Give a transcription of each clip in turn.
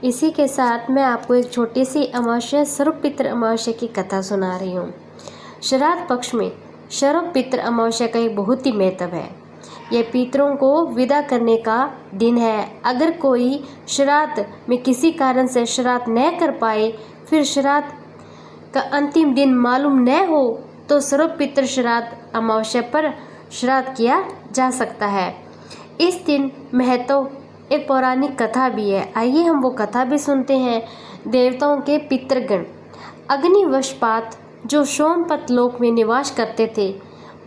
इसी के साथ मैं आपको एक छोटी सी अमावस्या सर्वपित्र अमावस्या की कथा सुना रही हूँ। श्राद्ध पक्ष में सर्वपित्र अमावस्या का एक बहुत ही महत्व है। यह पितरों को विदा करने का दिन है। अगर कोई श्राद्ध में किसी कारण से श्राद्ध न कर पाए, फिर श्राद्ध का अंतिम दिन मालूम न हो, तो सर्वपित्र श्राद्ध अमावस्या पर श्राद्ध किया जा सकता है। इस दिन महत्व एक पौराणिक कथा भी है। आइए हम वो कथा भी सुनते हैं। देवताओं के पितृगण अग्निवशपात जो सोमपत लोक में निवास करते थे,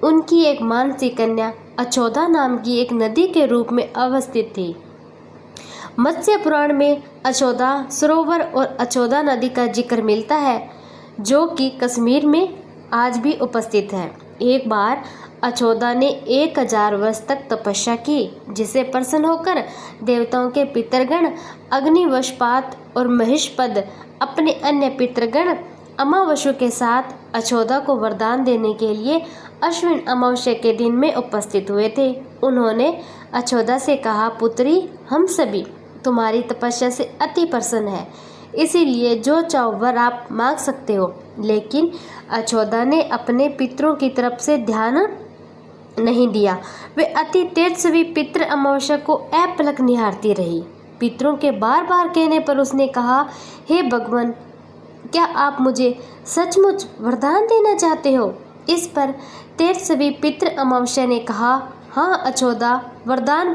उनकी एक मानसी कन्या अचोदा नाम की एक नदी के रूप में अवस्थित थी। मत्स्य पुराण में अचोदा सरोवर और अचोदा नदी का जिक्र मिलता है, जो कि कश्मीर में आज भी उपस्थित है। एक बार अचोदा ने 1000 वर्ष तक तपस्या की, जिसे प्रसन्न होकर देवताओं के पितृगण अग्निवशपात और महिषपद अपने अन्य पितृगण अमावस्या के साथ अचोदा को वरदान देने के लिए अश्विन अमावस्या के दिन में उपस्थित हुए थे। उन्होंने अचोदा से कहा, पुत्री, हम सभी तुम्हारी तपस्या से अति प्रसन्न है, इसीलिए जो चाहो वर आप मांग सकते हो। लेकिन अचोदा ने अपने पितरों की तरफ से ध्यान नहीं दिया। वे अति तेजस्वी पितृ अमावस्या को अपलक निहारती रही। पितरों के बार बार कहने पर उसने कहा, हे भगवान, क्या आप मुझे सचमुच वरदान देना चाहते हो? इस पर तेजस्वी पितृ अमावस्या ने कहा, हाँ अचोदा, वरदान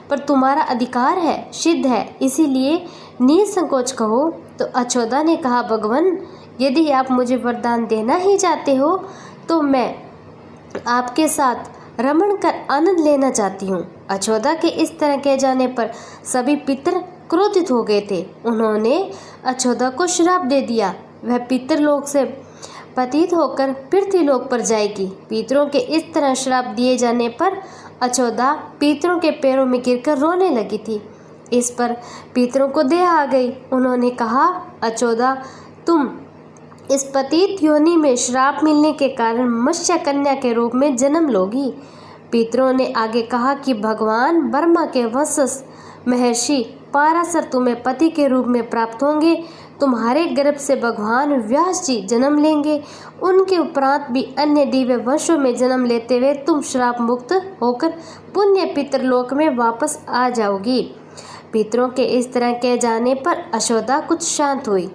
पर तुम्हारा अधिकार है, सिद्ध है, इसीलिए निसंकोच कहो। तो अचोदा ने कहा, भगवान, यदि आप मुझे वरदान देना ही चाहते हो, तो मैं आपके साथ रमण कर आनंद लेना चाहती हूँ। अचोदा के इस तरह कह जाने पर सभी पितर क्रोधित हो गए थे। उन्होंने अचोदा को श्राप दे दिया, वह पितरलोक से पतित होकर पृथ्वीलोक पर जाएगी। पितरों के इस तरह श्राप दिए जाने पर अचोदा पितरों के पैरों में गिरकर रोने लगी थी। इस पर पितरों को दया आ गई। उन्होंने कहा, अचोदा, तुम इस पतित योनि में श्राप मिलने के कारण मत्स्य कन्या के रूप में जन्म लोगी। पितरों ने आगे कहा कि भगवान ब्रह्मा के वंशज महर्षि पाराशर तुम्हें पति के रूप में प्राप्त होंगे। तुम्हारे गर्भ से भगवान व्यास जी जन्म लेंगे। उनके उपरांत भी अन्य दिव्य वंशों में जन्म लेते हुए तुम श्राप मुक्त होकर पुण्य पितरलोक में वापस आ जाओगी। पितरों के इस तरह कह जाने पर अचोदा कुछ शांत हुई।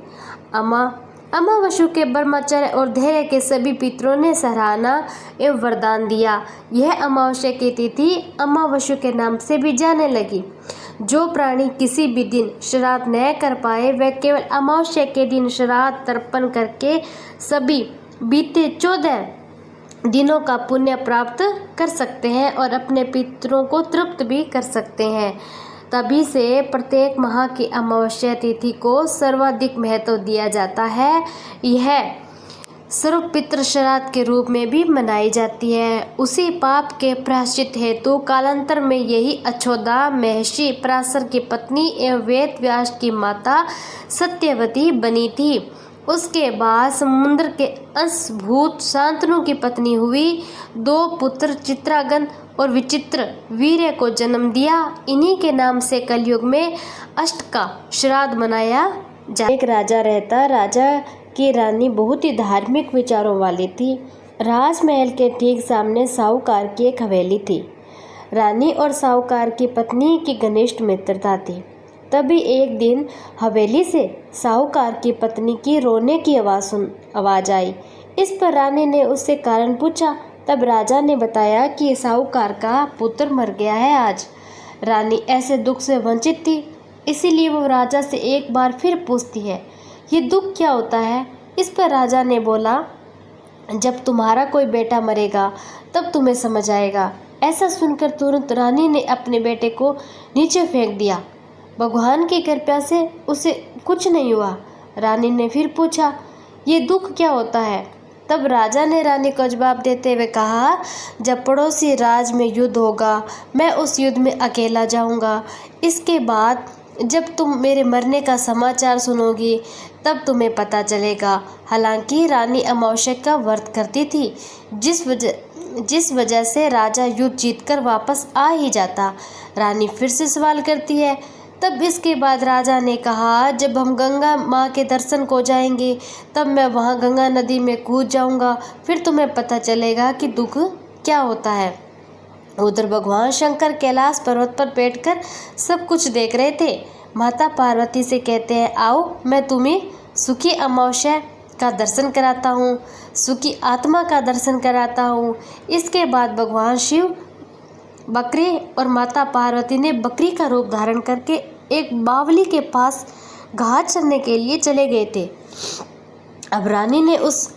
अमावस्या के ब्रह्मचर्य और धैर्य के सभी पितरों ने सराहना एवं वरदान दिया। यह अमावस्या की तिथि अमावस्या के नाम से भी जाने लगी। जो प्राणी किसी भी दिन श्राद्ध न कर पाए, वह केवल अमावस्या के दिन श्राद्ध तर्पण करके सभी बीते 14 दिनों का पुण्य प्राप्त कर सकते हैं और अपने पितरों को तृप्त भी कर सकते हैं। तभी से प्रत्येक माह की अमावस्या तिथि को सर्वाधिक महत्व दिया जाता है। यह सर्वपित्र श्राद्ध के रूप में भी मनाई जाती है। उसी पाप के प्रायश्चित हेतु कालांतर में यही अचोदा महर्षि पराशर की पत्नी एवं वेद व्यास की माता सत्यवती बनी थी। उसके बाद समुद्र के अंशभूत शांतनु की पत्नी हुई। 2 पुत्र चित्रागन और विचित्र वीर्य को जन्म दिया। इन्हीं के नाम से कलयुग में अष्ट का श्राद्ध मनाया जाए। एक राजा रहता। राजा की रानी बहुत ही धार्मिक विचारों वाली थी। राजमहल के ठीक सामने साहूकार की एक हवेली थी। रानी और साहूकार की पत्नी की घनिष्ठ मित्रता थी। तभी एक दिन हवेली से साहूकार की पत्नी की रोने की आवाज़ आई। इस पर रानी ने उससे कारण पूछा। तब राजा ने बताया कि साहूकार का पुत्र मर गया है आज। रानी ऐसे दुख से वंचित थी, इसीलिए वो राजा से एक बार फिर पूछती है, ये दुख क्या होता है? इस पर राजा ने बोला, जब तुम्हारा कोई बेटा मरेगा तब तुम्हें समझ आएगा। ऐसा सुनकर तुरंत रानी ने अपने बेटे को नीचे फेंक दिया। भगवान की कृपा से उसे कुछ नहीं हुआ। रानी ने फिर पूछा, ये दुख क्या होता है? तब राजा ने रानी को जवाब देते हुए कहा, जब पड़ोसी राज में युद्ध होगा, मैं उस युद्ध में अकेला जाऊंगा। इसके बाद जब तुम मेरे मरने का समाचार सुनोगी, तब तुम्हें पता चलेगा। हालांकि रानी अमावस्या का व्रत करती थी, जिस वजह से राजा युद्ध जीतकर वापस आ ही जाता। रानी फिर से सवाल करती है, तब इसके बाद राजा ने कहा, जब हम गंगा माँ के दर्शन को जाएंगे तब मैं वहाँ गंगा नदी में कूद जाऊँगा, फिर तुम्हें पता चलेगा कि दुख क्या होता है। उधर भगवान शंकर कैलाश पर्वत पर बैठकर सब कुछ देख रहे थे। माता पार्वती से कहते हैं, आओ मैं तुम्हें सुखी अमावस्या का दर्शन कराता हूँ, सुखी आत्मा का दर्शन कराता हूँ। इसके बाद भगवान शिव बकरे और माता पार्वती ने बकरी का रूप धारण करके एक बावली के पास घास चरने के लिए चले गए थे। अब रानी ने उस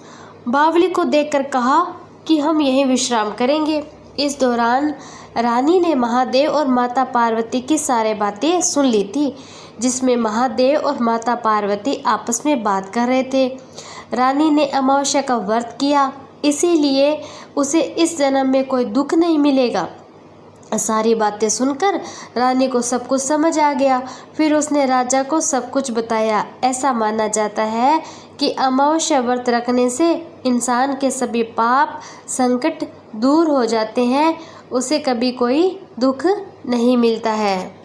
बावली को देखकर कहा कि हम यहीं विश्राम करेंगे। इस दौरान रानी ने महादेव और माता पार्वती की सारी बातें सुन ली थी, जिसमें महादेव और माता पार्वती आपस में बात कर रहे थे। रानी ने अमावस्या का व्रत किया, इसीलिए उसे इस जन्म में कोई दुख नहीं मिलेगा। सारी बातें सुनकर रानी को सब कुछ समझ आ गया। फिर उसने राजा को सब कुछ बताया। ऐसा माना जाता है कि अमावस्या व्रत रखने से इंसान के सभी पाप संकट दूर हो जाते हैं, उसे कभी कोई दुख नहीं मिलता है।